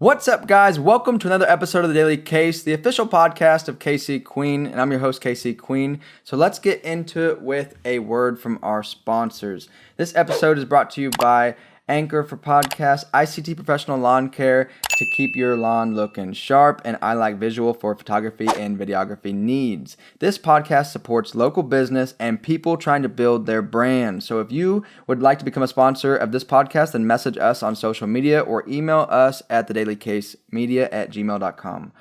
What's up, guys? Welcome to another episode of The Daily Case, the official podcast of KC Queen, and I'm your host, KC Queen. So let's get into it with a word from our sponsors. This episode is brought to you by Anchor for Podcasts, ICT Professional Lawn Care to keep your lawn looking sharp, and I Like Visual for photography and videography needs. This podcast supports local business and people trying to build their brand. So if you would like to become a sponsor of this podcast, then message us on social media or email us at thedailycasemedia@gmail.com.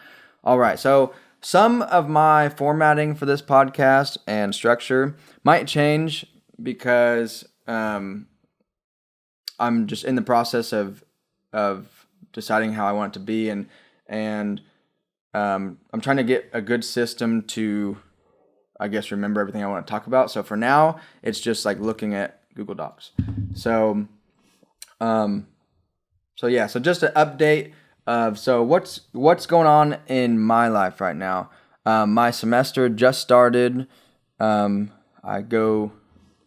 All right, so some of my formatting for this podcast and structure might change because I'm just in the process of deciding how I want it to be, and I'm trying to get a good system to, I guess, remember everything I want to talk about. So for now, it's just like looking at Google Docs. So just an update of what's going on in my life right now. My semester just started. I go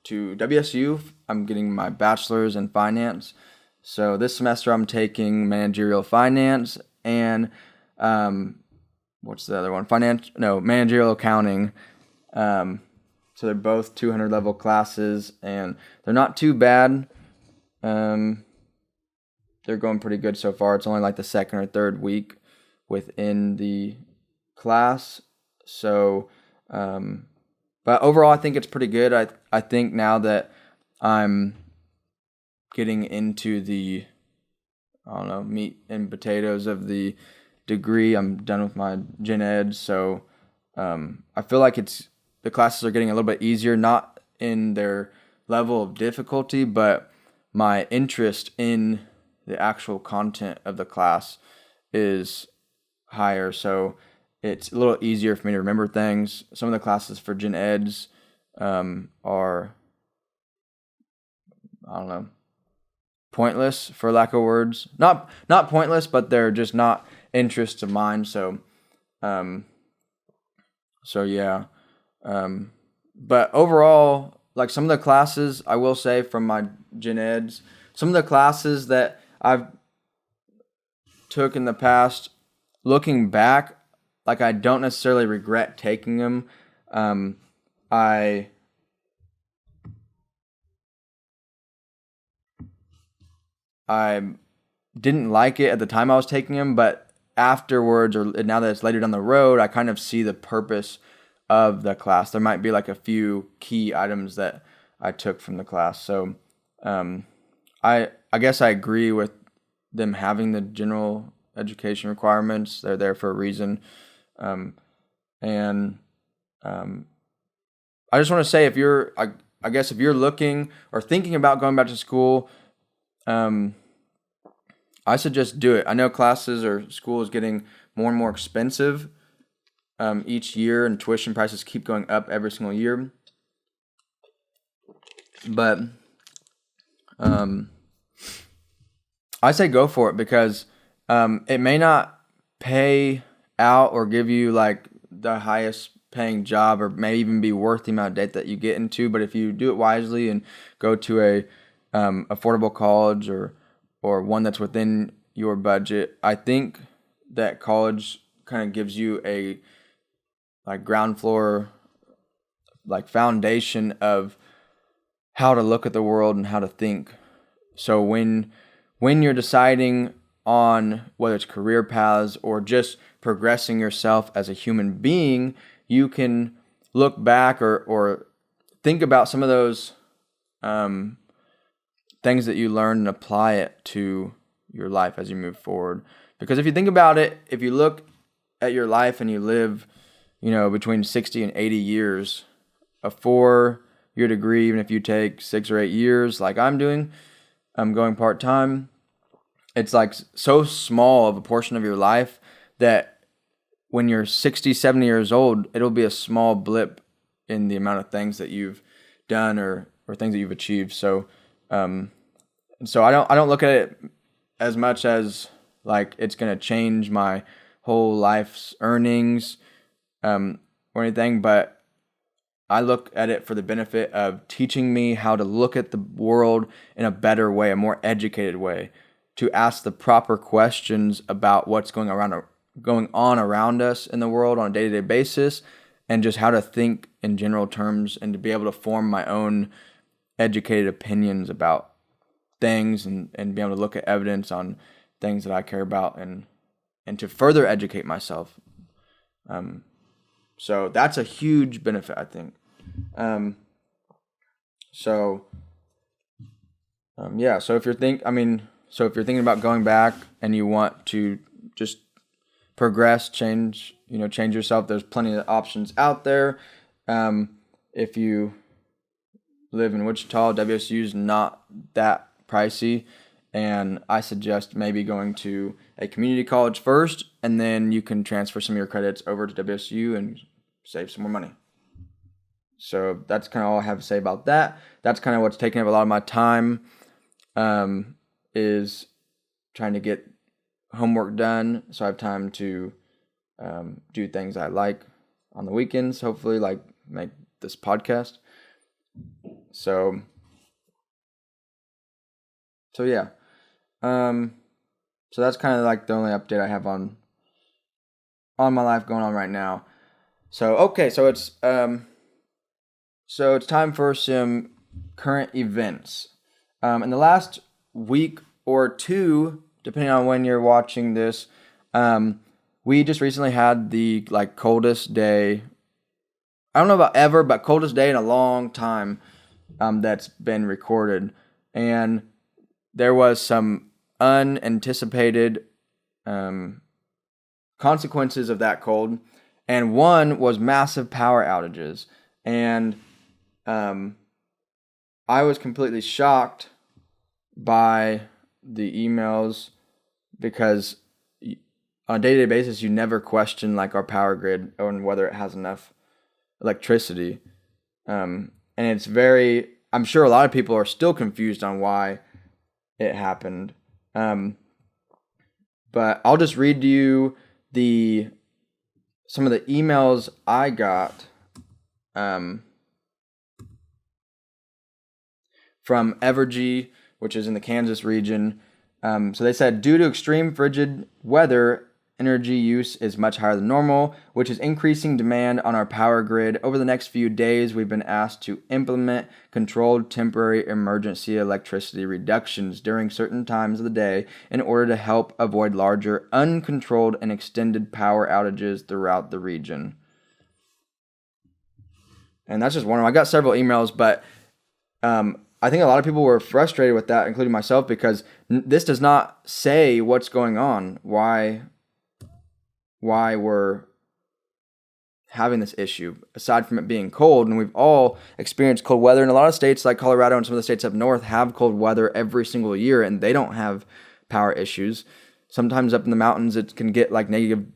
to WSU. I'm getting my bachelor's in finance. So this semester I'm taking managerial finance and what's the other one? Managerial accounting. So they're both 200 level classes and they're not too bad. They're going pretty good so far. It's only like the second or third week within the class. So but overall I think it's pretty good. I think now that I'm getting into the, meat and potatoes of the degree. I'm done with my gen ed, so I feel like the classes are getting a little bit easier, not in their level of difficulty, but my interest in the actual content of the class is higher, so it's a little easier for me to remember things. Some of the classes for gen eds are, pointless, for lack of words. Not pointless, but they're just not interests of mine. So yeah. But overall, like some of the classes, I will say from my gen eds, some of the classes that I've took in the past, looking back, like I don't necessarily regret taking them. I didn't like it at the time I was taking them, but afterwards, or now that it's later down the road, I kind of see the purpose of the class. There might be like a few key items that I took from the class. So I guess I agree with them having the general education requirements. They're there for a reason. I just want to say, if you're looking or thinking about going back to school, I suggest do it. I know classes or school is getting more and more expensive each year, and tuition prices keep going up every single year. But I say go for it because it may not pay out or give you like the highest paying job, or may even be worth the amount of debt that you get into. But if you do it wisely and go to a affordable college or one that's within your budget, I think that college kind of gives you a like ground floor, like foundation of how to look at the world and how to think. So when you're deciding on whether it's career paths or just progressing yourself as a human being, you can look back or think about some of those things that you learn and apply it to your life as you move forward. Because if you think about it, if you look at your life and you live, between 60 and 80 years, a 4-year degree, even if you take 6 or 8 years like I'm doing, I'm going part-time, it's like so small of a portion of your life that when you're 60, 70 years old, it'll be a small blip in the amount of things that you've done or things that you've achieved. So I don't look at it as much as like it's going to change my whole life's earnings or anything, but I look at it for the benefit of teaching me how to look at the world in a better way, a more educated way. to ask the proper questions about what's going on around us in the world on a day-to-day basis, and just how to think in general terms, and to be able to form my own educated opinions about things, and be able to look at evidence on things that I care about, and to further educate myself. So that's a huge benefit, I think. So if you're thinking about going back and you want to just progress, change yourself, there's plenty of options out there. If you live in Wichita, WSU is not that pricey, and I suggest maybe going to a community college first, and then you can transfer some of your credits over to WSU and save some more money. So that's kind of all I have to say about that. That's kind of what's taking up a lot of my time, is trying to get homework done, so I have time to do things I like on the weekends, hopefully, like make this podcast. So yeah. So that's kind of like the only update I have on my life going on right now. So okay, so it's time for some current events. In the last week or two, depending on when you're watching this, we just recently had the coldest day. I don't know about ever, but coldest day in a long time that's been recorded, and there was some unanticipated consequences of that cold, and one was massive power outages. And I was completely shocked by the emails, because on a day-to-day basis you never question our power grid and whether it has enough electricity, and it's I'm sure a lot of people are still confused on why it happened, but I'll just read to you some of the emails I got from Evergy, which is in the Kansas region. So they said, due to extreme frigid weather, energy use is much higher than normal, which is increasing demand on our power grid. Over the next few days, we've been asked to implement controlled temporary emergency electricity reductions during certain times of the day in order to help avoid larger, uncontrolled, and extended power outages throughout the region. And that's just one of them. I got several emails, but I think a lot of people were frustrated with that, including myself, because this does not say what's going on, why we're having this issue, aside from it being cold. And we've all experienced cold weather, and a lot of states like Colorado and some of the states up north have cold weather every single year, and they don't have power issues. Sometimes up in the mountains it can get negative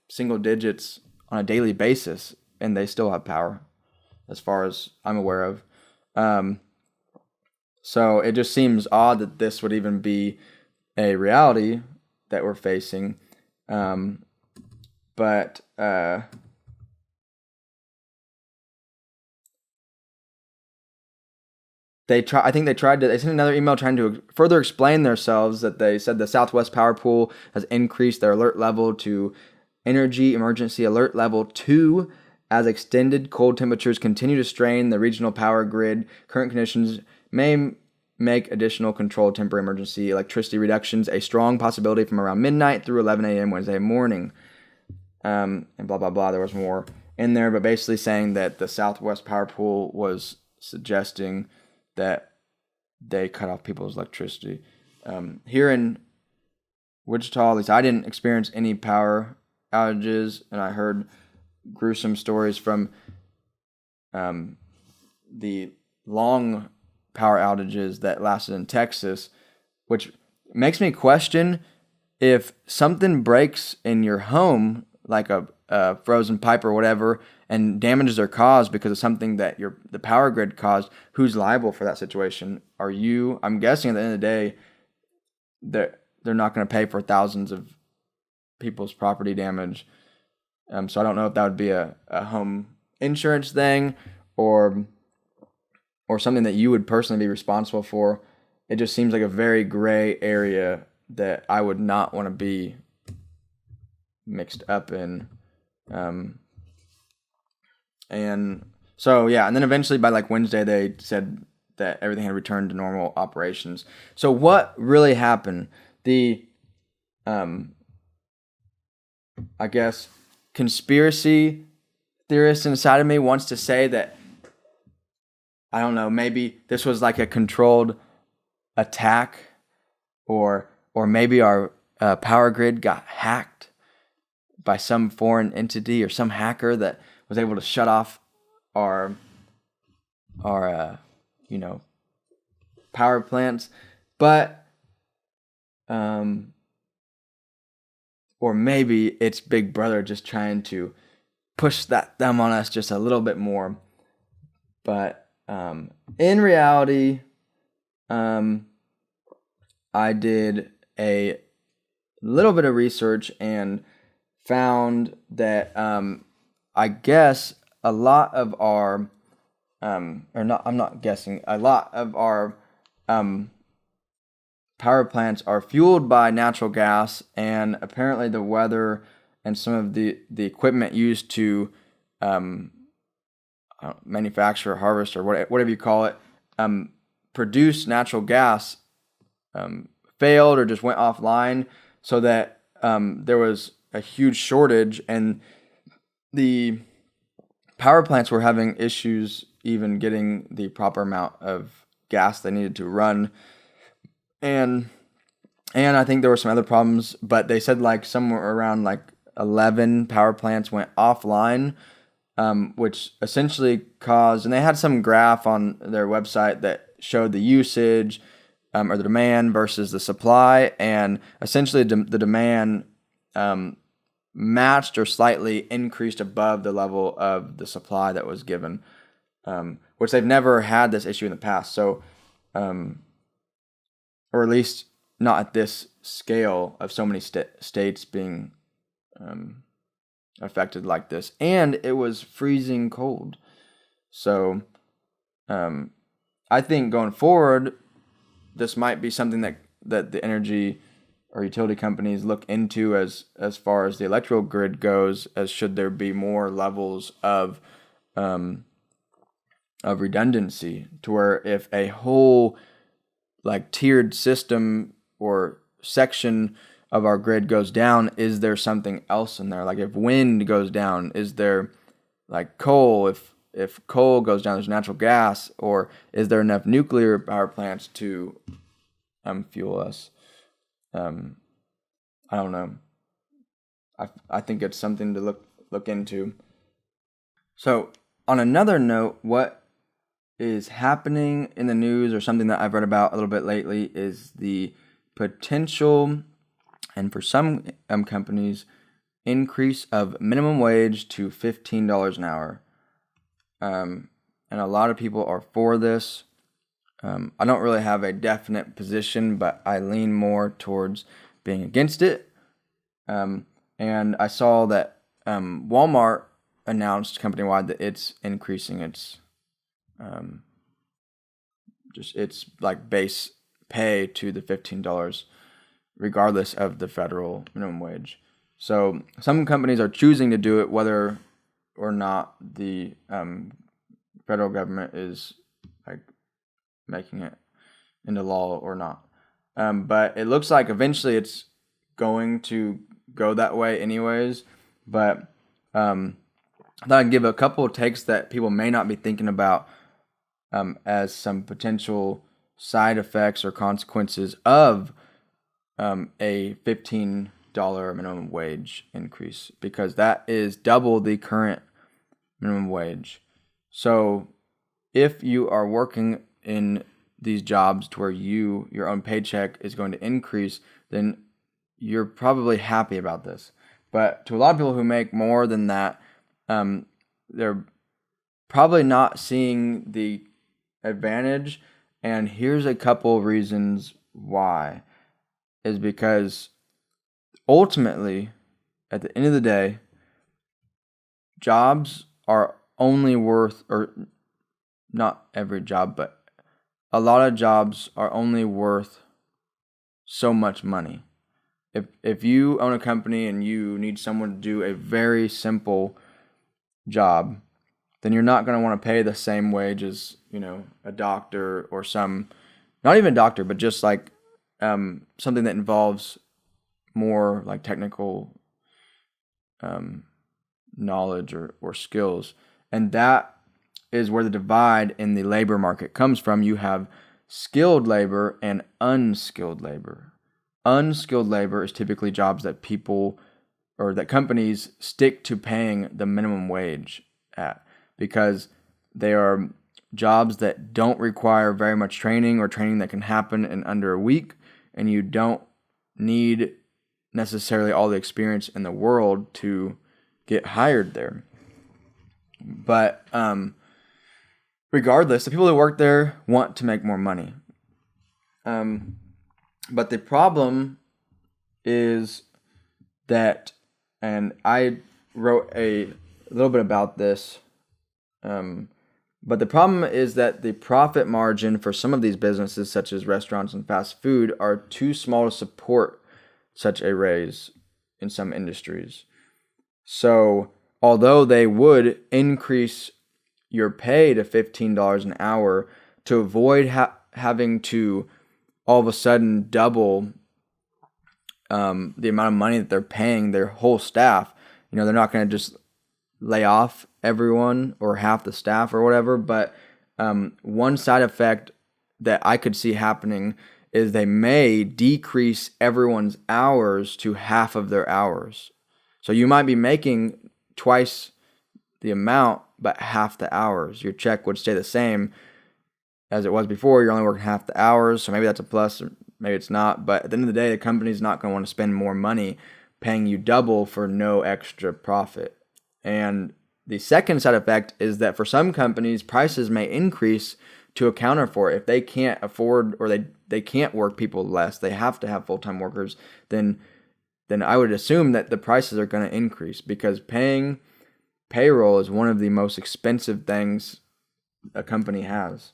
single digits on a daily basis, and they still have power, as far as I'm aware of. So it just seems odd that this would even be a reality that we're facing. But they sent another email trying to further explain themselves, that they said the Southwest Power Pool has increased their alert level to Energy Emergency Alert Level 2 as extended cold temperatures continue to strain the regional power grid. Current conditions may make additional controlled temporary emergency electricity reductions a strong possibility from around midnight through 11 a.m. Wednesday morning. And blah, blah, blah. There was more in there, but basically saying that the Southwest Power Pool was suggesting that they cut off people's electricity. Here in Wichita, at least I didn't experience any power outages, and I heard gruesome stories from the long power outages that lasted in Texas, which makes me question if something breaks in your home, like a frozen pipe or whatever, and damages are caused because of something that the power grid caused, who's liable for that situation? Are you? I'm guessing at the end of the day that they're not going to pay for thousands of people's property damage. So I don't know if that would be a home insurance thing or something that you would personally be responsible for it just seems like a very gray area that I would not want to be mixed up in. And so, yeah, and then eventually by like Wednesday, they said that everything had returned to normal operations. So what really happened? The, I guess, conspiracy theorist inside of me wants to say that, I don't know, maybe this was like a controlled attack, or maybe our power grid got hacked by some foreign entity or some hacker that was able to shut off our power plants. But or maybe it's Big Brother just trying to push that thumb on us just a little bit more. But in reality, I did a little bit of research and found that I guess a lot of our a lot of our power plants are fueled by natural gas, and apparently the weather and some of the equipment used to manufacture, harvest, or whatever you call it, produce natural gas failed or just went offline, so that there was a huge shortage, and the power plants were having issues even getting the proper amount of gas they needed to run. And I think there were some other problems, but they said like somewhere around like 11 power plants went offline, which essentially caused, and they had some graph on their website that showed the usage or the demand versus the supply, and essentially the demand matched or slightly increased above the level of the supply that was given, which they've never had this issue in the past. So, or at least not at this scale of so many states being affected like this. And it was freezing cold. So I think going forward, this might be something that the energy or utility companies look into as far as the electrical grid goes, as should there be more levels of redundancy, to where if a whole like tiered system or section of our grid goes down, is there something else in there? Like if wind goes down, is there like coal? If coal goes down, there's natural gas, or is there enough nuclear power plants to fuel us? I don't know. I think it's something to look into. So on another note, what is happening in the news, or something that I've read about a little bit lately, is the potential, and for some companies, increase of minimum wage to $15 an hour. And a lot of people are for this. I don't really have a definite position, but I lean more towards being against it. And I saw that Walmart announced company-wide that it's increasing its its like base pay to the $15, regardless of the federal minimum wage. So some companies are choosing to do it, whether or not the federal government is like making it into law or not. But it looks like eventually it's going to go that way anyways. But I thought I'd give a couple of takes that people may not be thinking about as some potential side effects or consequences of a $15 minimum wage increase, because that is double the current minimum wage. So if you are working in these jobs to where your own paycheck is going to increase, then you're probably happy about this. But to a lot of people who make more than that, they're probably not seeing the advantage. And here's a couple of reasons why. Is because ultimately, at the end of the day, jobs are only worth, or not every job, but a lot of jobs are only worth so much money. If you own a company and you need someone to do a very simple job, then you're not going to want to pay the same wage as, a doctor or not even a doctor, but just like something that involves more like technical knowledge or skills. And that is where the divide in the labor market comes from. You have skilled labor and unskilled labor. Unskilled labor is typically jobs that people or that companies stick to paying the minimum wage at, because they are jobs that don't require very much training or training that can happen in under a week, and you don't need necessarily all the experience in the world to get hired there. But regardless, the people that work there want to make more money. But the problem is that, and I wrote a little bit about this, but the problem is that the profit margin for some of these businesses, such as restaurants and fast food, are too small to support such a raise in some industries. So although they would increase your pay to $15 an hour to avoid having to all of a sudden double the amount of money that they're paying their whole staff, they're not going to just lay off everyone or half the staff or whatever. But one side effect that I could see happening is they may decrease everyone's hours to half of their hours. So you might be making twice the amount, but half the hours. Your check would stay the same as it was before. You're only working half the hours, so maybe that's a plus, or maybe it's not. But at the end of the day, the company's not going to want to spend more money paying you double for no extra profit. And the second side effect is that for some companies, prices may increase to account for it. If they can't afford, or they can't work people less, they have to have full-time workers, then I would assume that the prices are going to increase, because paying payroll is one of the most expensive things a company has.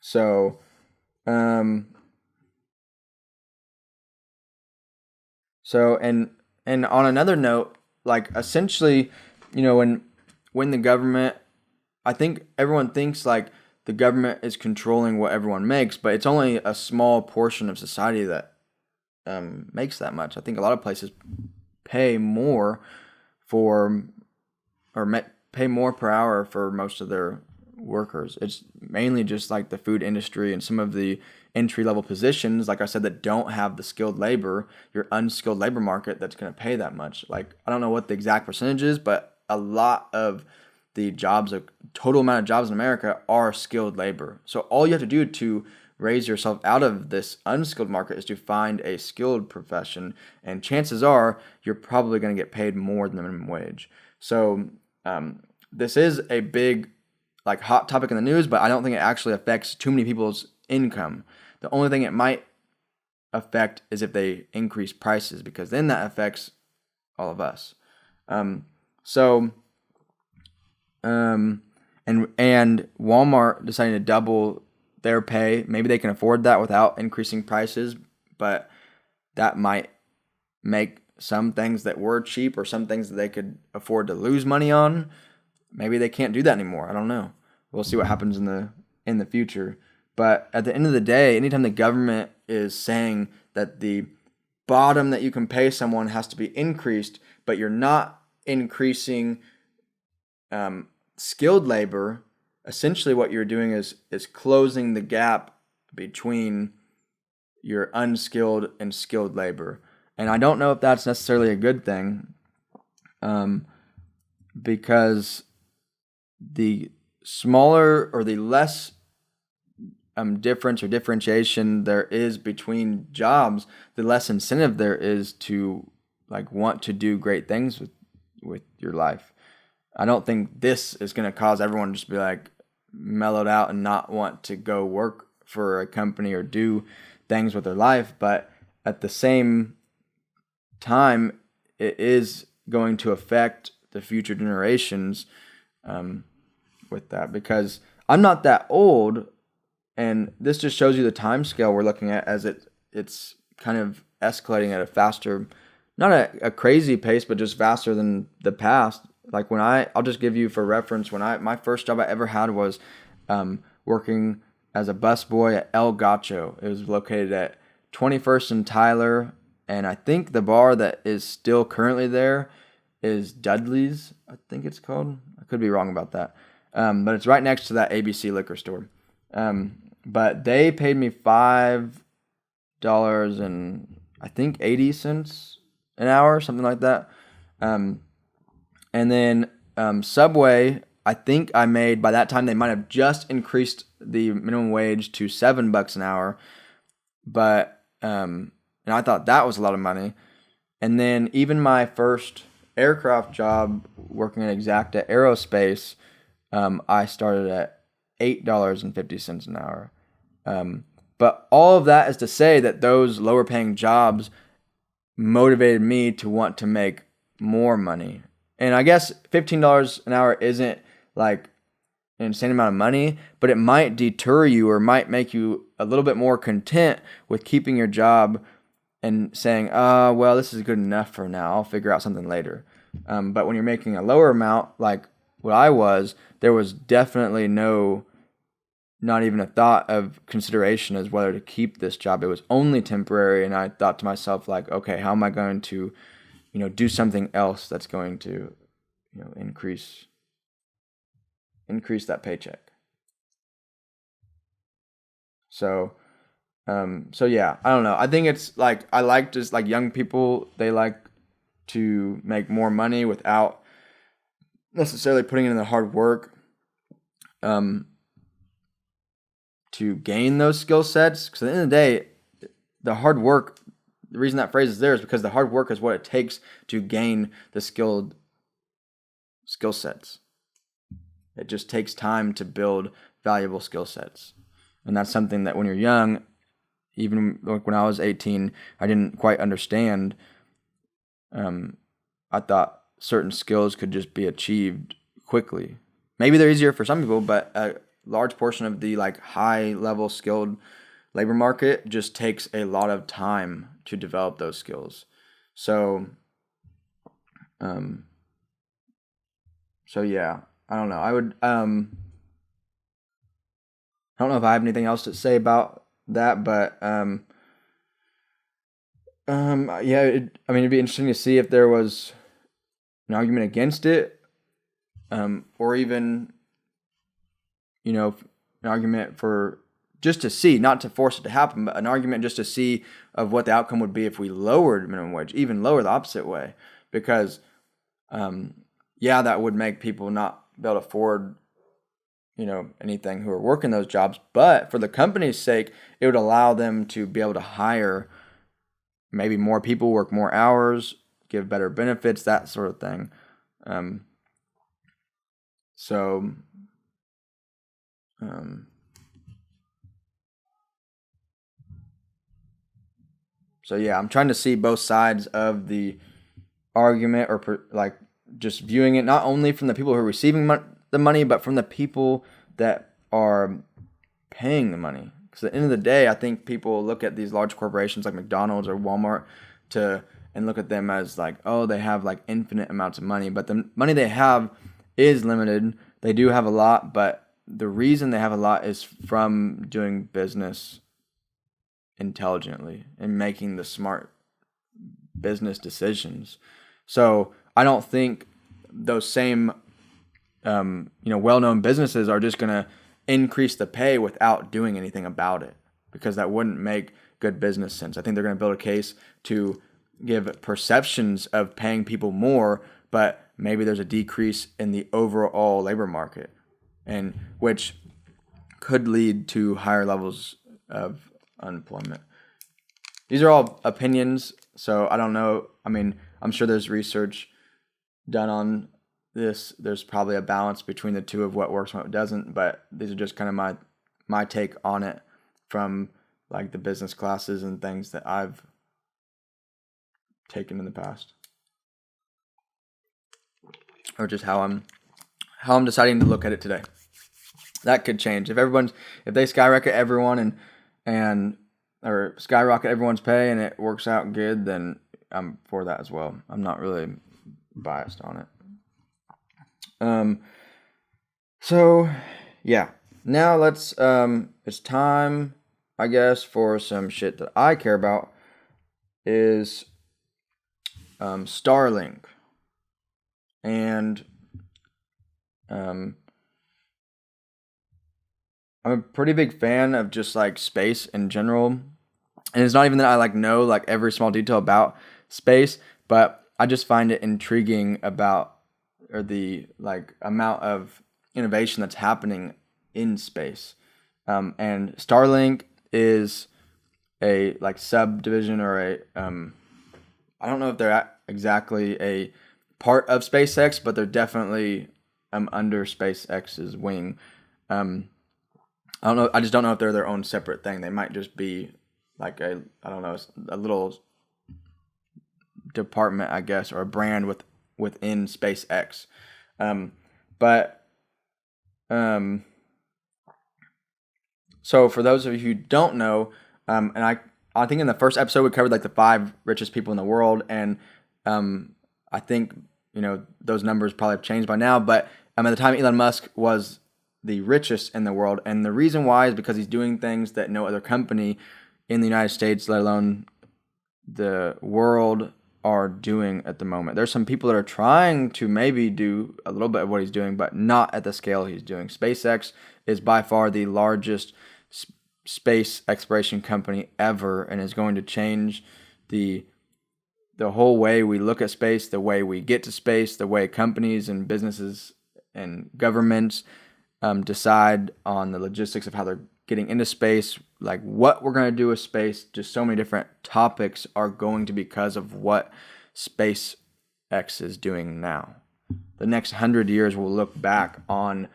So and on another note, like essentially, when the government, I think everyone thinks like the government is controlling what everyone makes, but it's only a small portion of society that makes that much. I think a lot of places pay more pay more per hour for most of their workers. It's mainly just like the food industry and some of the entry-level positions, like I said, that don't have the skilled labor, your unskilled labor market, that's going to pay that much. Like, I don't know what the exact percentage is, but a lot of the total amount of jobs in America are skilled labor. So all you have to do to raise yourself out of this unskilled market is to find a skilled profession, and chances are you're probably going to get paid more than the minimum wage. So this is a big hot topic in the news, but I don't think it actually affects too many people's income. The only thing it might affect is if they increase prices, because then that affects all of us. And Walmart deciding to double their pay. Maybe they can afford that without increasing prices, but that might make some things that were cheap or some things that they could afford to lose money on. Maybe they can't do that anymore. I don't know. We'll see what happens in the future. But at the end of the day, anytime the government is saying that the bottom that you can pay someone has to be increased, but you're not increasing skilled labor, essentially what you're doing is closing the gap between your unskilled and skilled labor. And I don't know if that's necessarily a good thing, because the smaller or the less difference or differentiation there is between jobs, the less incentive there is to want to do great things with your life. I don't think this is going to cause everyone to just be mellowed out and not want to go work for a company or do things with their life. But at the same time, it is going to affect the future generations with that because I'm not that old, and this just shows you the time scale we're looking at as it's kind of escalating at a faster, not a crazy pace, but just faster than the past. Like I'll just give you for reference, my first job I ever had was working as a busboy at El Gacho. It was located at 21st and Tyler, and I think the bar that is still currently there is Dudley's, I think it's called. I could be wrong about that. But it's right next to that ABC liquor store. But they paid me $5 and I think 80 cents an hour, something like that. And then Subway, I think I made, by that time they might have just increased the minimum wage to $7 an hour. But and I thought that was a lot of money. And then even my first aircraft job working at Exacta Aerospace, I started at $8.50 an hour. But all of that is to say that those lower paying jobs motivated me to want to make more money. And I guess $15 an hour isn't like an insane amount of money, but it might deter you or might make you a little bit more content with keeping your job and saying, well, this is good enough for now. I'll figure out something later. But when you're making a lower amount, like what I was, there was definitely not even a thought of consideration as whether to keep this job. It was only temporary, and I thought to myself, like, okay, how am I going to, do something else that's going to, increase that paycheck. So yeah, I don't know. I think it's like, I like just like young people, they like to make more money without necessarily putting in the hard work to gain those skill sets. Because at the end of the day, the hard work, the reason that phrase is there is because the hard work is what it takes to gain the skill sets. It just takes time to build valuable skill sets. And that's something that when you're young, even like when I was 18, I didn't quite understand. I thought certain skills could just be achieved quickly. Maybe they're easier for some people, but a large portion of the like high level skilled labor market just takes a lot of time to develop those skills. So yeah, I don't know. I don't know if I have anything else to say about that, but yeah, it'd be interesting to see if there was an argument against it, or even, an argument for just to see, not to force it to happen, but an argument just to see of what the outcome would be if we lowered minimum wage, even lower the opposite way, because, yeah, that would make people not be able to afford, anything who are working those jobs, but for the company's sake, it would allow them to be able to hire maybe more people, work more hours, give better benefits, that sort of thing. So yeah, I'm trying to see both sides of the argument, or like just viewing it not only from the people who are receiving the money, but from the people that are paying the money. Because at the end of the day, I think people look at these large corporations like McDonald's or Walmart and look at them as like, oh, they have like infinite amounts of money, but the money they have is limited. They do have a lot, but the reason they have a lot is from doing business intelligently and making the smart business decisions. So I don't think those same well-known businesses are just going to increase the pay without doing anything about it, because that wouldn't make good business sense. I think they're going to build a case to give perceptions of paying people more, but maybe there's a decrease in the overall labor market, and which could lead to higher levels of unemployment. These are all opinions, so I don't know. I mean, I'm sure there's research done on this. There's probably a balance between the two of what works and what doesn't, but these are just kind of my take on it from like the business classes and things that I've taken in the past, or just how I'm deciding to look at it today. that could change. If they skyrocket everyone or skyrocket everyone's pay and it works out good, then I'm for that as well. I'm not really biased on it. So yeah, now it's time, I guess, for some shit that I care about is Starlink. And I'm a pretty big fan of just like space in general. And it's not even that I like know like every small detail about space, but I just find it intriguing about the like amount of innovation that's happening in space. And Starlink is a like subdivision or I don't know if they're exactly a part of SpaceX, but they're definitely under SpaceX's wing. I don't know. I just don't know if they're their own separate thing. They might just be like a little department, I guess, or a brand within SpaceX. So for those of you who don't know, and I think in the first episode we covered like the 5 richest people in the world, and I think those numbers probably have changed by now. But at the time, Elon Musk was the richest in the world, and the reason why is because he's doing things that no other company in the United States, let alone the world, are doing at the moment. There's some people that are trying to maybe do a little bit of what he's doing, but not at the scale he's doing. SpaceX is by far the largest space exploration company ever, and is going to change the whole way we look at space, the way we get to space, the way companies and businesses and governments decide on the logistics of how they're getting into space, like what we're going to do with space. Just so many different topics are going to because of what SpaceX is doing now. The next 100 years we'll look back on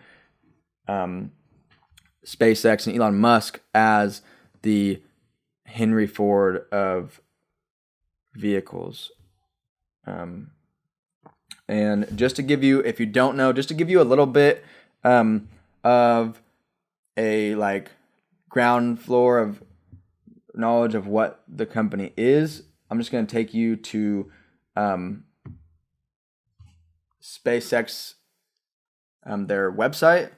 SpaceX and Elon Musk as the Henry Ford of vehicles. And just to give you, if you don't know, just to give you a little bit of a like ground floor of knowledge of what the company is, I'm just going to take you to SpaceX, their website,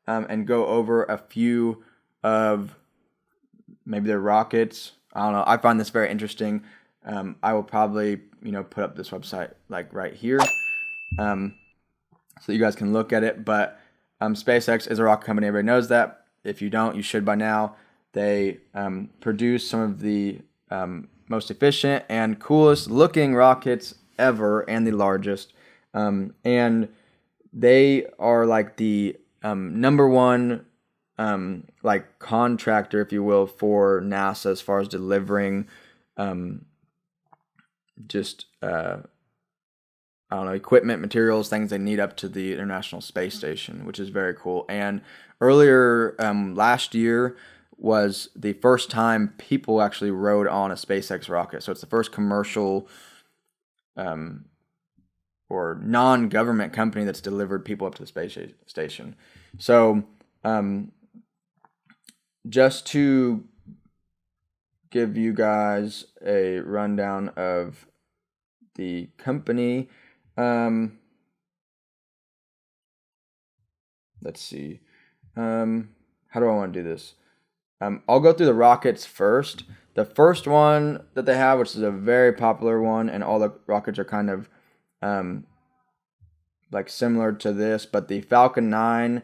and go over a few of maybe their rockets. I don't know. I find this very interesting. I will probably, put up this website like right here, so you guys can look at it. But SpaceX is a rocket company. Everybody knows that. If you don't, you should by now. They produce some of the most efficient and coolest looking rockets ever, and the largest. And they are like the number one like contractor, if you will, for NASA as far as delivering equipment, materials, things they need up to the International Space Station, which is very cool. And earlier last year was the first time people actually rode on a SpaceX rocket. So it's the first commercial or non-government company that's delivered people up to the space station. So just to give you guys a rundown of the company, let's see. How do I want to do this? I'll go through the rockets first. The first one that they have, which is a very popular one, and all the rockets are kind of like similar to this, but the Falcon 9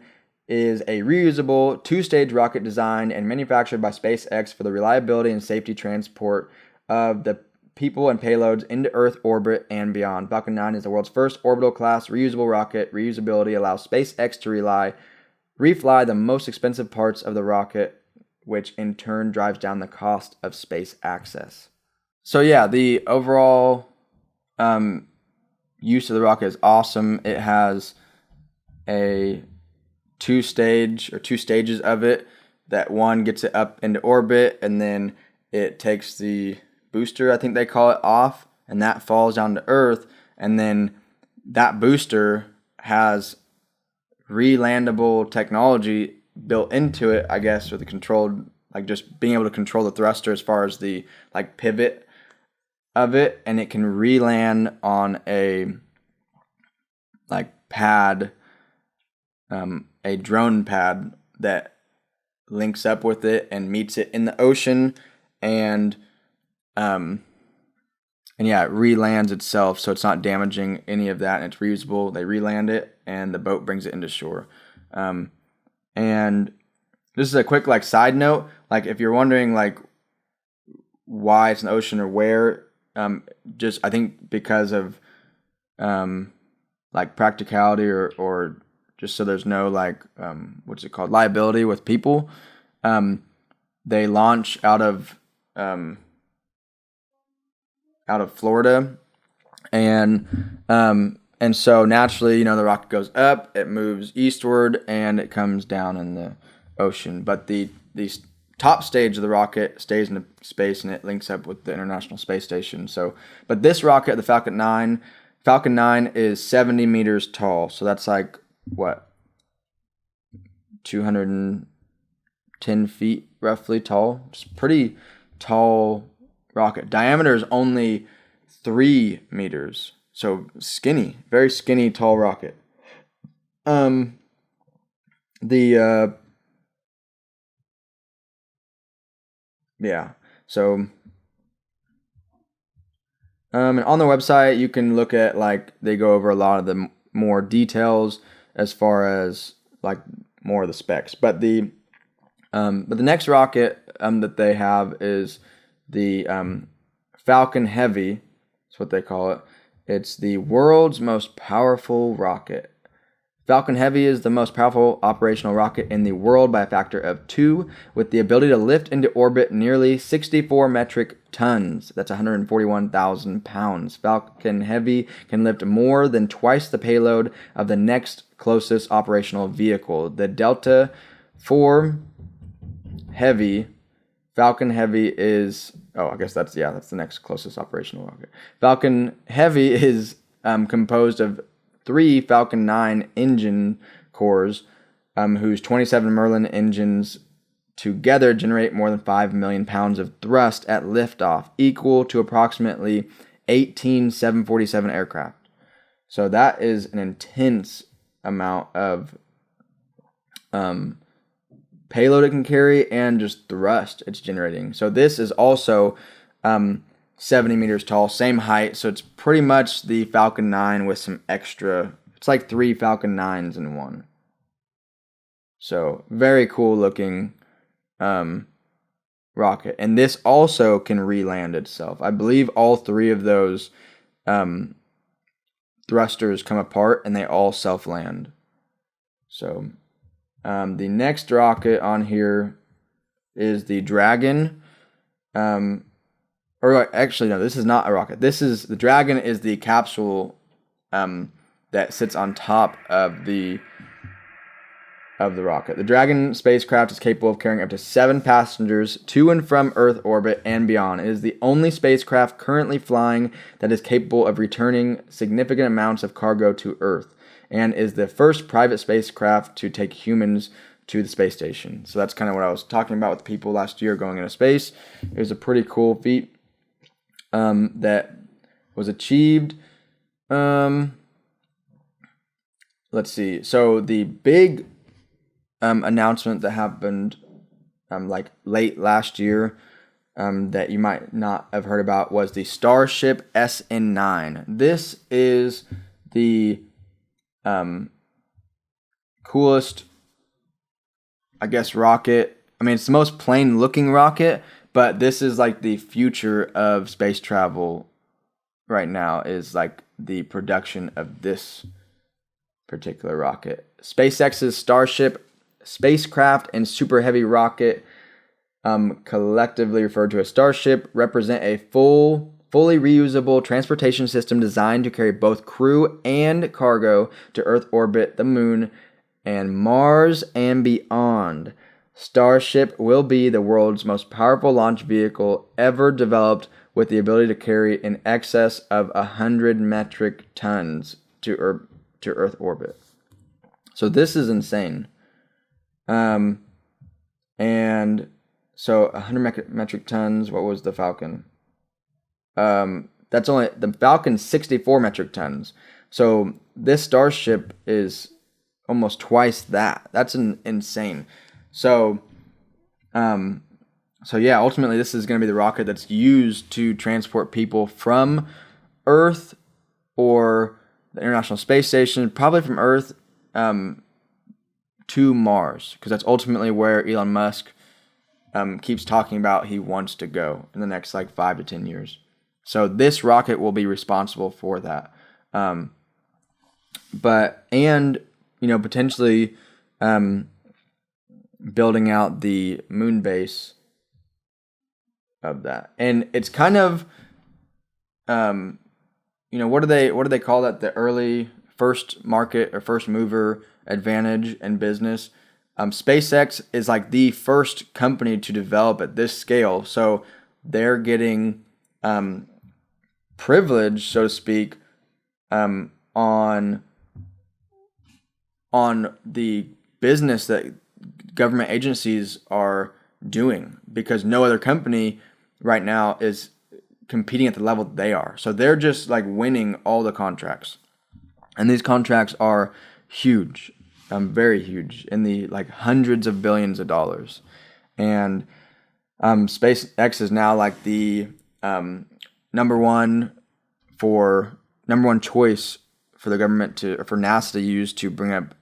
is a reusable 2-stage rocket designed and manufactured by SpaceX for the reliability and safety transport of the people and payloads into Earth orbit and beyond. Falcon 9 is the world's first orbital class reusable rocket. Reusability allows SpaceX to refly the most expensive parts of the rocket, which in turn drives down the cost of space access. So yeah, the overall use of the rocket is awesome. It has a 2 stages of it. That one gets it up into orbit, and then it takes the booster, I think they call it, off, and that falls down to Earth. And then that booster has re-landable technology built into it, I guess, with the controlled, like just being able to control the thruster as far as the like pivot of it, and it can re-land on a like pad, a drone pad that links up with it and meets it in the ocean, and yeah, it re-lands itself, so it's not damaging any of that, and it's reusable. They re-land it, and the boat brings it into shore. And this is a quick like side note. Like if you're wondering like why it's in the ocean or where, just I think because of like practicality or just so there's no like what's it called, liability with people. They launch out of Florida, and so naturally, the rocket goes up, it moves eastward, and it comes down in the ocean. But the top stage of the rocket stays in space, and it links up with the International Space Station. So, but this rocket, the Falcon 9 is 70 meters tall. So that's like what, 210 feet roughly tall. It's pretty tall rocket. Diameter is only 3 meters. So skinny, very skinny, tall rocket. Yeah. So, and on their website, you can look at like they go over a lot of the more details as far as like more of the specs. But the next rocket that they have is the Falcon Heavy. That's what they call it. It's the world's most powerful rocket. Falcon Heavy is the most powerful operational rocket in the world by a factor of 2, with the ability to lift into orbit nearly 64 metric tons. That's 141,000 pounds. Falcon Heavy can lift more than twice the payload of the next closest operational vehicle, the Delta IV Heavy. Falcon Heavy is, I guess that's the next closest operational rocket. Falcon Heavy is composed of 3 Falcon 9 engine cores, whose 27 Merlin engines together generate more than 5 million pounds of thrust at liftoff, equal to approximately 18 747 aircraft. So that is an intense amount of payload it can carry and just thrust it's generating. So this is also 70 meters tall, same height. So it's pretty much the Falcon 9 with some extra. It's like 3 Falcon 9s in one. So very cool looking rocket. And this also can re-land itself. I believe all 3 of those thrusters come apart and they all self-land. So the next rocket on here is the Dragon. Or actually, no, this is not a rocket. The Dragon is the capsule that sits on top of the rocket. The Dragon spacecraft is capable of carrying up to 7 passengers to and from Earth orbit and beyond. It is the only spacecraft currently flying that is capable of returning significant amounts of cargo to Earth, and is the first private spacecraft to take humans to the space station. So that's kind of what I was talking about with people last year going into space. It was a pretty cool feat that was achieved. Let's see. So the big announcement that happened like late last year that you might not have heard about was the Starship SN9. This is the coolest, I guess, rocket. I mean, it's the most plain looking rocket, but this is like the future of space travel right now, is like the production of this particular rocket. SpaceX's Starship spacecraft and Super Heavy rocket, collectively referred to as Starship, represent a fully reusable transportation system designed to carry both crew and cargo to Earth orbit, the Moon, and Mars and beyond. Starship will be the world's most powerful launch vehicle ever developed, with the ability to carry in excess of 100 metric tons to Earth orbit. So this is insane. And so 100 metric tons. What was the Falcon? That's only the Falcon's 64 metric tons. So this Starship is almost twice that. That's insane. So, yeah, ultimately this is going to be the rocket that's used to transport people from Earth or the International Space Station, probably from Earth to Mars, because that's ultimately where Elon Musk keeps talking about he wants to go in the next 5 to 10 years. So this rocket will be responsible for that. Potentially building out the moon base of that. And it's kind of, what do they call that? The early first market or first mover advantage in business. SpaceX is the first company to develop at this scale. So they're getting privilege, so to speak, on the business that government agencies are doing, because no other company right now is competing at the level that they are. So they're just winning all the contracts, and these contracts are huge, very huge, in the hundreds of billions of dollars. And SpaceX is now the number one choice for the government for NASA to use to bring up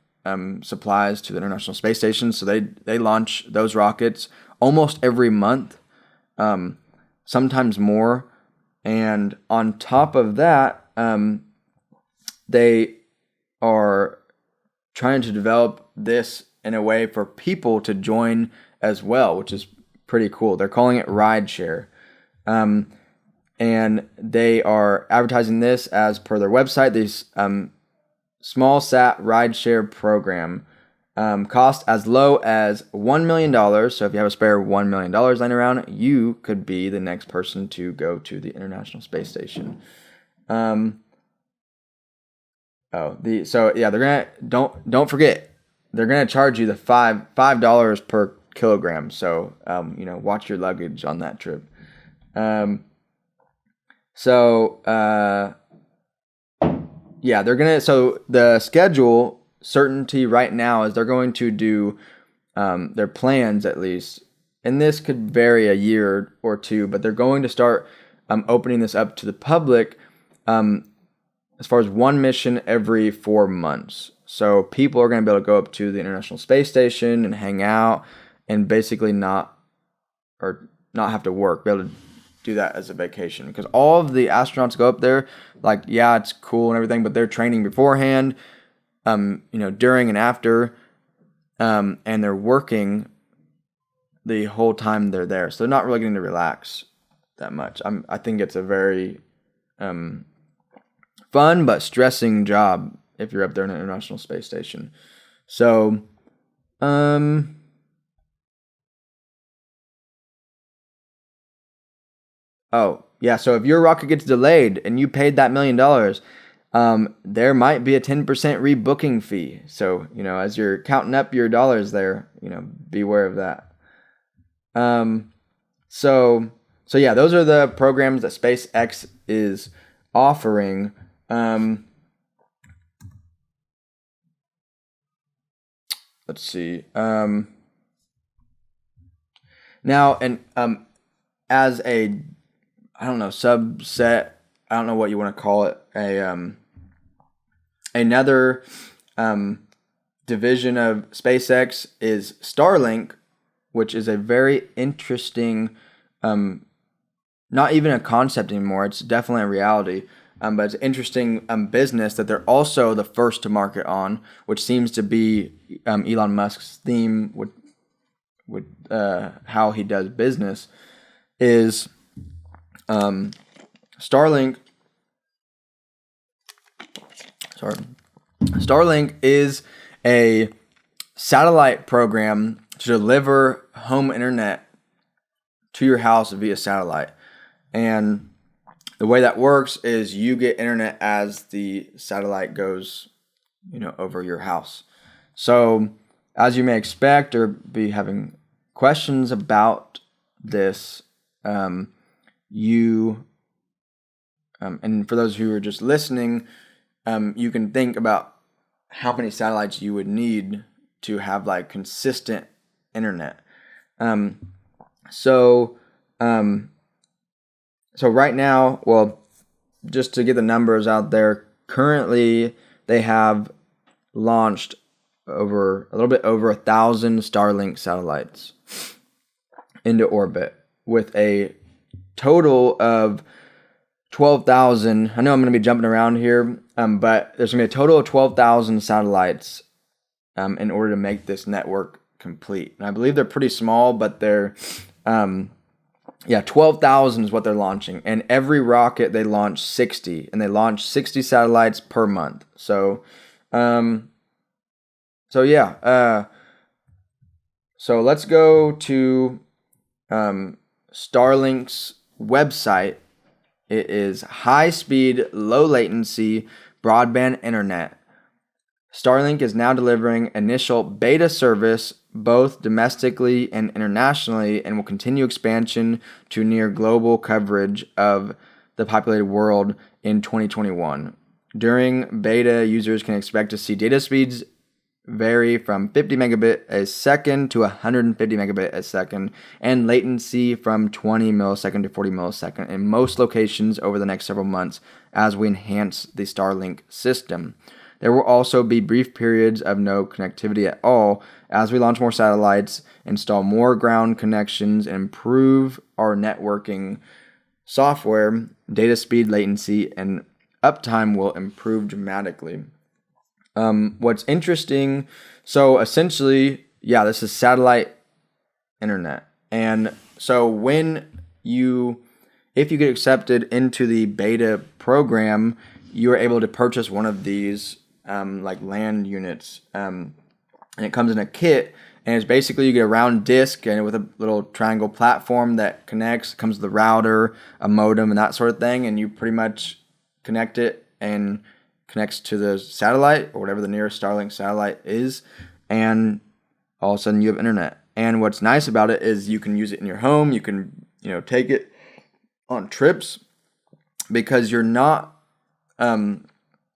supplies to the International Space Station. So they launch those rockets almost every month, sometimes more. And on top of that, they are trying to develop this in a way for people to join as well, which is pretty cool. They're calling it rideshare. And they are advertising this as per their website. These small sat rideshare program cost as low as $1 million. So if you have a spare $1 million lying around, you could be the next person to go to the International Space Station. They're gonna don't forget, they're gonna charge you the $5 per kilogram. So watch your luggage on that trip. The schedule certainty right now is they're going to do their plans, at least, and this could vary a year or two, but they're going to start opening this up to the public as far as one mission every 4 months. So people are going to be able to go up to the International Space Station and hang out and basically not have to work, be able to do that as a vacation, because all of the astronauts go up there, it's cool and everything, but they're training beforehand, during and after, and they're working the whole time they're there. So they're not really getting to relax that much. I think it's a very fun but stressing job if you're up there in an International Space Station. So, so if your rocket gets delayed and you paid that $1 million, there might be a 10% rebooking fee. So, as you're counting up your dollars there, beware of that. Those are the programs that SpaceX is offering. Let's see. Now, and as a, subset, I don't know what you want to call it, another division of SpaceX is Starlink, which is a very interesting, not even a concept anymore, it's definitely a reality, but it's an interesting business that they're also the first to market on, which seems to be Elon Musk's theme with how he does business, is Starlink. Starlink is a satellite program to deliver home internet to your house via satellite. And the way that works is you get internet as the satellite goes, over your house. So as you may expect or be having questions about this, you and for those who are just listening, you can think about how many satellites you would need to have like consistent internet. So right now, well, just to get the numbers out there, currently they have launched a little bit over 1,000 Starlink satellites into orbit with a total of 12,000. I know I'm going to be jumping around here, but there's going to be a total of 12,000 satellites in order to make this network complete. And I believe they're pretty small, but they're 12,000 is what they're launching. And every rocket they launch 60, and they launch 60 satellites per month. So let's go to Starlink's website. It is high-speed, low-latency broadband internet. Starlink is now delivering initial beta service both domestically and internationally, and will continue expansion to near global coverage of the populated world in 2021. During beta, users can expect to see data speeds vary from 50 megabit a second to 150 megabit a second, and latency from 20 millisecond to 40 millisecond in most locations over the next several months as we enhance the Starlink system. There will also be brief periods of no connectivity at all as we launch more satellites, install more ground connections, and improve our networking software. Data speed, latency, and uptime will improve dramatically. What's interesting, so essentially, this is satellite internet. And so if you get accepted into the beta program, you are able to purchase one of these like land units. And it comes in a kit, and it's basically you get a round disc and with a little triangle platform that connects. It comes with a router, a modem, and that sort of thing, and you pretty much connect it and connects to the satellite or whatever the nearest Starlink satellite is, and all of a sudden you have internet. And what's nice about it is you can use it in your home. You can take it on trips because you're not.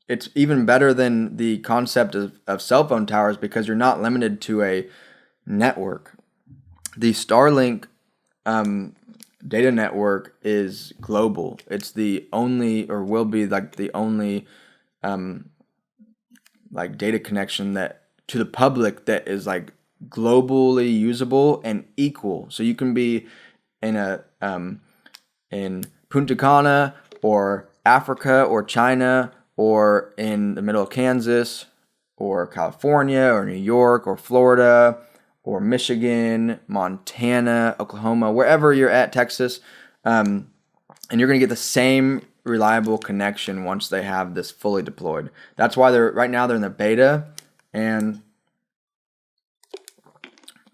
It's even better than the concept of cell phone towers because you're not limited to a network. The Starlink data network is global. It's the only, or will be like the only like data connection that to the public that is like globally usable and equal. So you can be in in Punta Cana or Africa or China or in the middle of Kansas or California or New York or Florida or Michigan, Montana, Oklahoma, wherever you're at, Texas, and you're going to get the same reliable connection once they have this fully deployed. That's why right now they're in the beta, and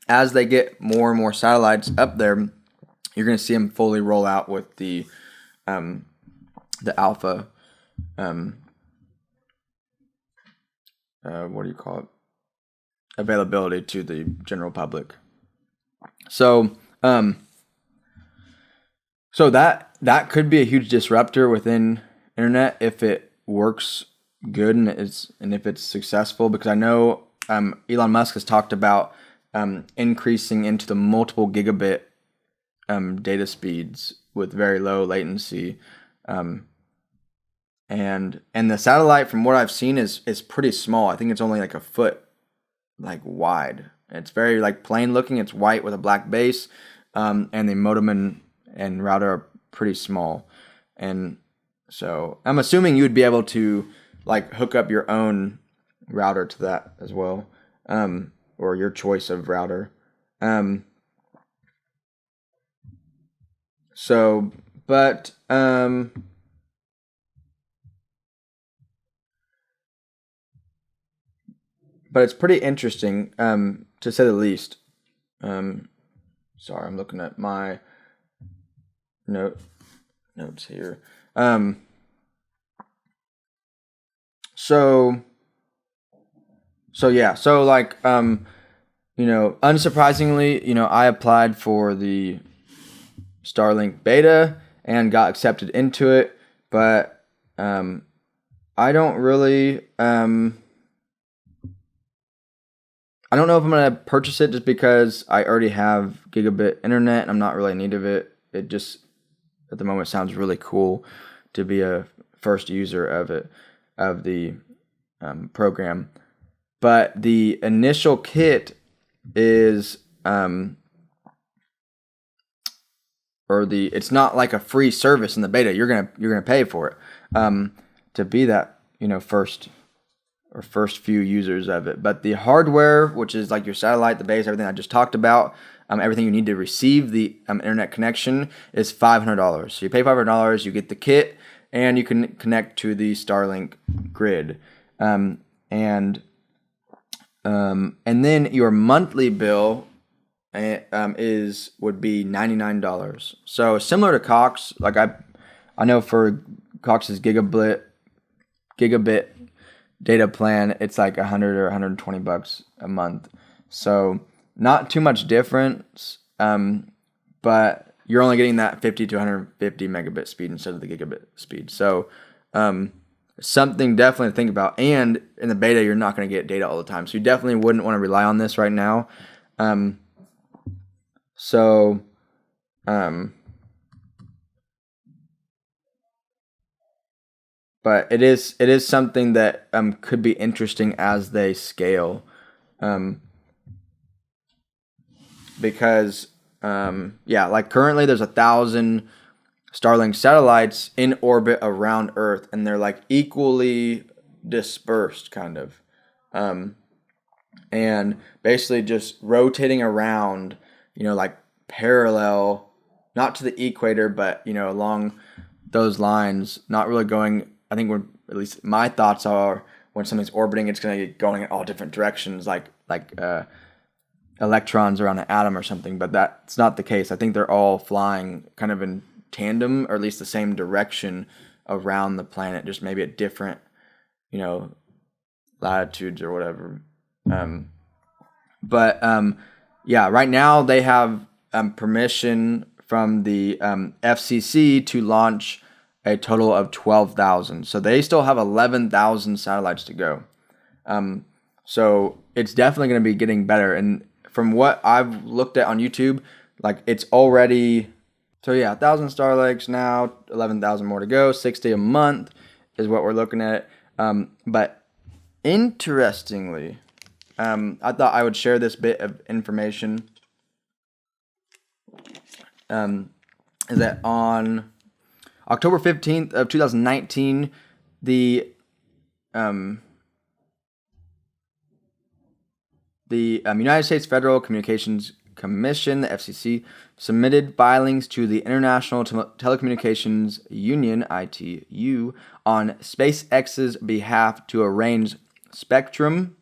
as they get more and more satellites up there, you're going to see them fully roll out with the alpha availability to the general public. So that could be a huge disruptor within internet if it works good and if it's successful, because I know Elon Musk has talked about increasing into the multiple gigabit data speeds with very low latency, and the satellite, from what I've seen, is pretty small. I think it's only like a foot wide. It's very plain looking. It's white with a black base, and the modem and router are pretty small. And so I'm assuming you would be able to hook up your own router to that as well, or your choice of router. But it's pretty interesting, to say the least. Sorry, I'm looking at my notes here. unsurprisingly, I applied for the Starlink beta and got accepted into it, but I don't really I don't know if I'm gonna purchase it just because I already have gigabit internet and I'm not really in need of it. It just at the moment sounds really cool to be a first user of the program. But the initial kit is it's not like a free service in the beta. You're gonna pay for it to be that first few users of it. But the hardware, which is like your satellite, the base, everything I just talked about, everything you need to receive the internet connection is $500. So you pay $500, you get the kit, and you can connect to the Starlink grid. And then your monthly bill would be $99. So similar to Cox, like I know for Cox's gigabit data plan, it's like $100 or $120 a month. So not too much difference, but you're only getting that 50 to 150 megabit speed instead of the gigabit speed. So something definitely to think about. And in the beta, you're not going to get data all the time. So you definitely wouldn't want to rely on this right now. But it is something that could be interesting as they scale, because like currently there's 1,000 Starling satellites in orbit around Earth, and they're like equally dispersed, kind of, and basically just rotating around, like parallel, not to the equator, but along those lines, not really going. I think at least my thoughts are when something's orbiting, it's going to get going in all different directions, like electrons around an atom or something. But that's not the case. I think they're all flying kind of in tandem, or at least the same direction around the planet, just maybe at different, latitudes or whatever. Right now they have permission from the FCC to launch a total of 12,000. So they still have 11,000 satellites to go. So it's definitely going to be getting better. And from what I've looked at on YouTube, like it's already, 1,000 Starlinks now, 11,000 more to go, 60 a month is what we're looking at. But interestingly, I thought I would share this bit of information. Is that on October 15th of 2019, the United States Federal Communications Commission, the FCC, submitted filings to the International Telecommunications Union, ITU, on SpaceX's behalf to arrange spectrum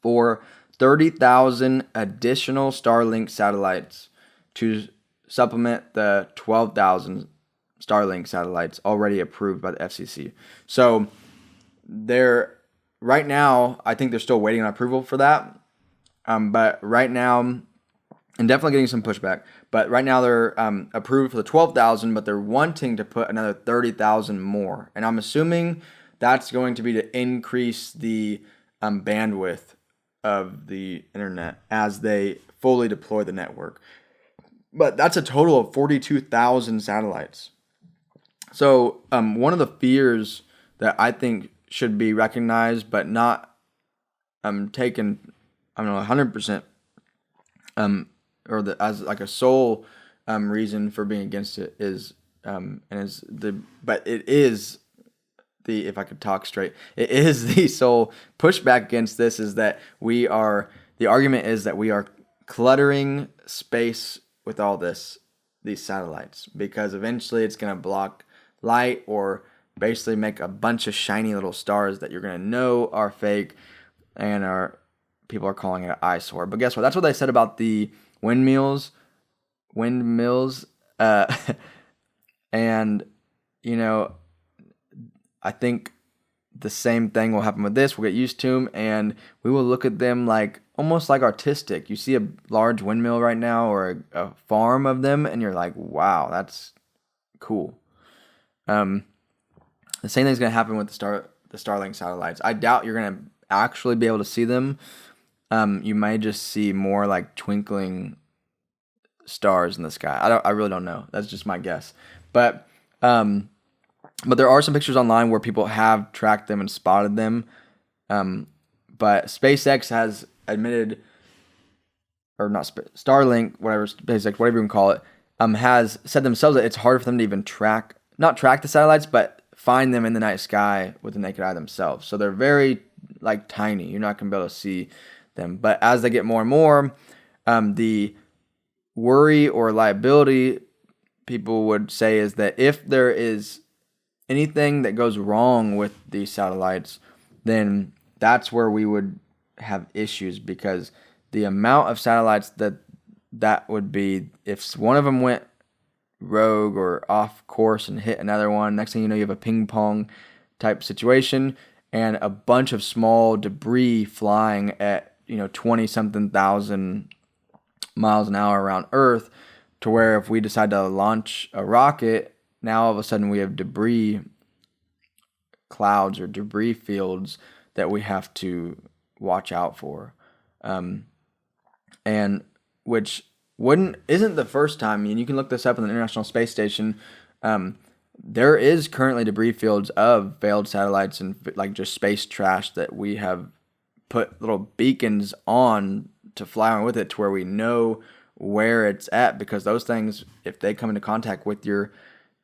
for 30,000 additional Starlink satellites to supplement the 12,000 Starlink satellites already approved by the FCC. So right now, I think they're still waiting on approval for that. But right now, and definitely getting some pushback, but right now they're approved for the 12,000, but they're wanting to put another 30,000 more. And I'm assuming that's going to be to increase the bandwidth of the internet as they fully deploy the network. But that's a total of 42,000 satellites. So one of the fears that I think should be recognized but not taken, 100%, as like a sole reason for being against it is, if I could talk straight, it is the sole pushback against this is that the argument is that we are cluttering space with all these satellites, because eventually it's going to block light or basically make a bunch of shiny little stars that you're going to know are fake, and people are calling it an eyesore. But guess what? That's what they said about the windmills. And I think the same thing will happen with this. We'll get used to them, and we will look at them like almost like artistic. You see a large windmill right now or a farm of them, and you're like, wow, that's cool. The same thing's going to happen with the Starling satellites. I doubt you're going to actually be able to see them. You may just see more like twinkling stars in the sky. I really don't know. That's just my guess. But there are some pictures online where people have tracked them and spotted them. But SpaceX has admitted, or not Starlink, whatever SpaceX, whatever you can call it, has said themselves that it's hard for them to even not track the satellites, but find them in the night sky with the naked eye themselves. So they're very like tiny. You're not gonna be able to see them. But as they get more and more, the worry or liability people would say is that if there is anything that goes wrong with these satellites, then that's where we would have issues, because the amount of satellites that would be, if one of them went rogue or off course and hit another one, next thing you know, you have a ping pong type situation and a bunch of small debris flying at 20 something thousand miles an hour around Earth, to where if we decide to launch a rocket, now all of a sudden we have debris clouds or debris fields that we have to watch out for, and which isn't the first time. And you can look this up on the International Space Station. There is currently debris fields of failed satellites and like just space trash that we have put little beacons on to fly on with it, to where we know where it's at, because those things, if they come into contact with your,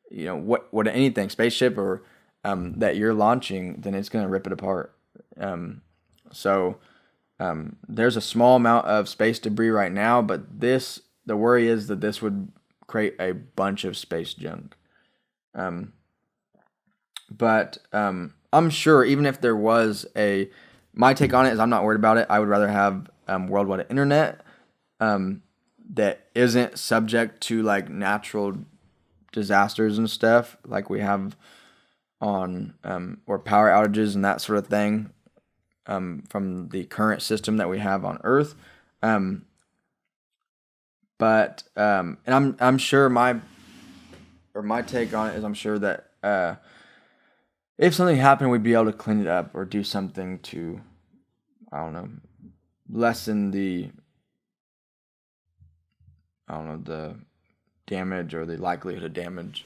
what anything, spaceship or that you're launching, then it's going to rip it apart. So there's a small amount of space debris right now, but the worry is that this would create a bunch of space junk. But I'm sure even if there was my take on it is I'm not worried about it. I would rather have worldwide internet that isn't subject to like natural disasters and stuff like we have on or power outages and that sort of thing from the current system that we have on Earth. But and I'm sure my take on it is I'm sure that if something happened, we'd be able to clean it up or do something to, I don't know, lessen the damage or the likelihood of damage.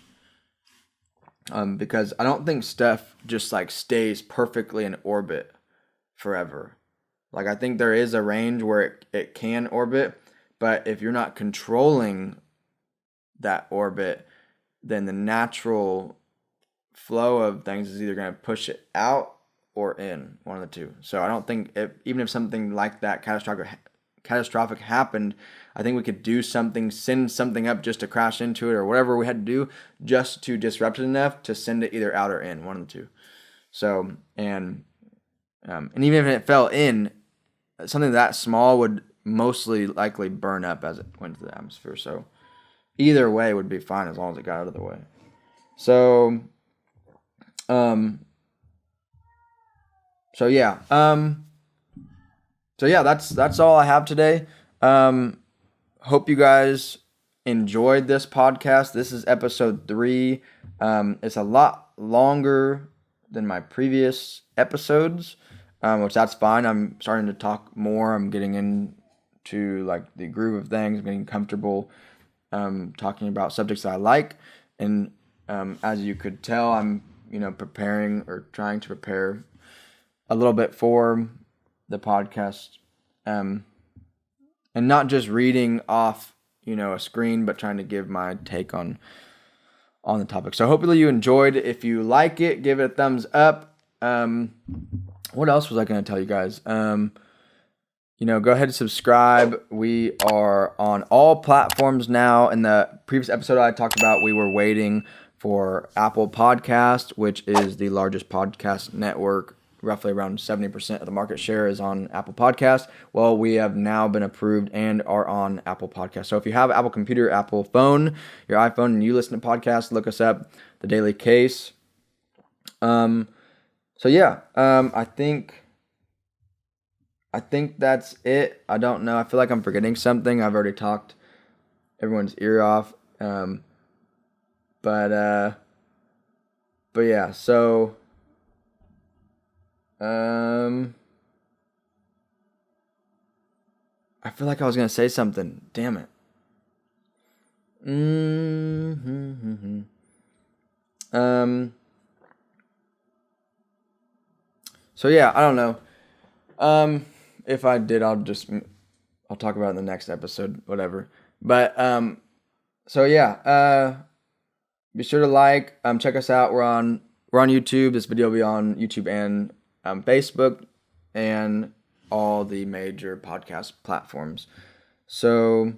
Because I don't think stuff just like stays perfectly in orbit forever. Like I think there is a range where it can orbit, but if you're not controlling that orbit, then the natural flow of things is either going to push it out or in, one of the two. So I don't think even if something like that catastrophic happened, I think we could do something, send something up just to crash into it or whatever we had to do just to disrupt it enough to send it either out or in, one of the two. So, and even if it fell in, something that small would mostly likely burn up as it went into the atmosphere. So either way would be fine as long as it got out of the way. So, that's all I have today. Hope you guys enjoyed this podcast. This is episode 3. It's a lot longer than my previous episodes, which that's fine. I'm starting to talk more. I'm getting into like the groove of things, getting comfortable, talking about subjects that I like. And, as you could tell, I'm, preparing or trying to prepare a little bit for the podcast, and not just reading off, a screen, but trying to give my take on the topic. So hopefully you enjoyed. If you like it, give it a thumbs up. What else was I going to tell you guys? Go ahead and subscribe. We are on all platforms now. In the previous episode I talked about, we were waiting for Apple Podcast, which is the largest podcast network. Roughly around 70% of the market share is on Apple Podcast. Well, we have now been approved and are on Apple Podcast. So if you have Apple computer, Apple phone, your iPhone, and you listen to podcasts, look us up, The Daily Case. I think I think that's it. I don't know. I feel like I'm forgetting something. I've already talked everyone's ear off. But yeah. So I feel like I was gonna say something. Damn it. Mm-hmm. So yeah, I don't know. If I did, I'll talk about it in the next episode, whatever. But so yeah, be sure to check us out. We're on YouTube. This video will be on YouTube and Facebook and all the major podcast platforms. So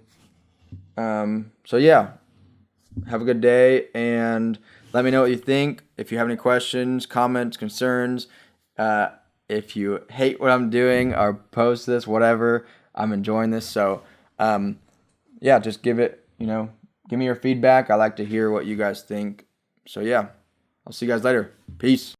yeah, have a good day and let me know what you think. If you have any questions, comments, concerns, if you hate what I'm doing or post this, whatever, I'm enjoying this. So, yeah, just give me your feedback. I like to hear what you guys think. So, yeah, I'll see you guys later. Peace.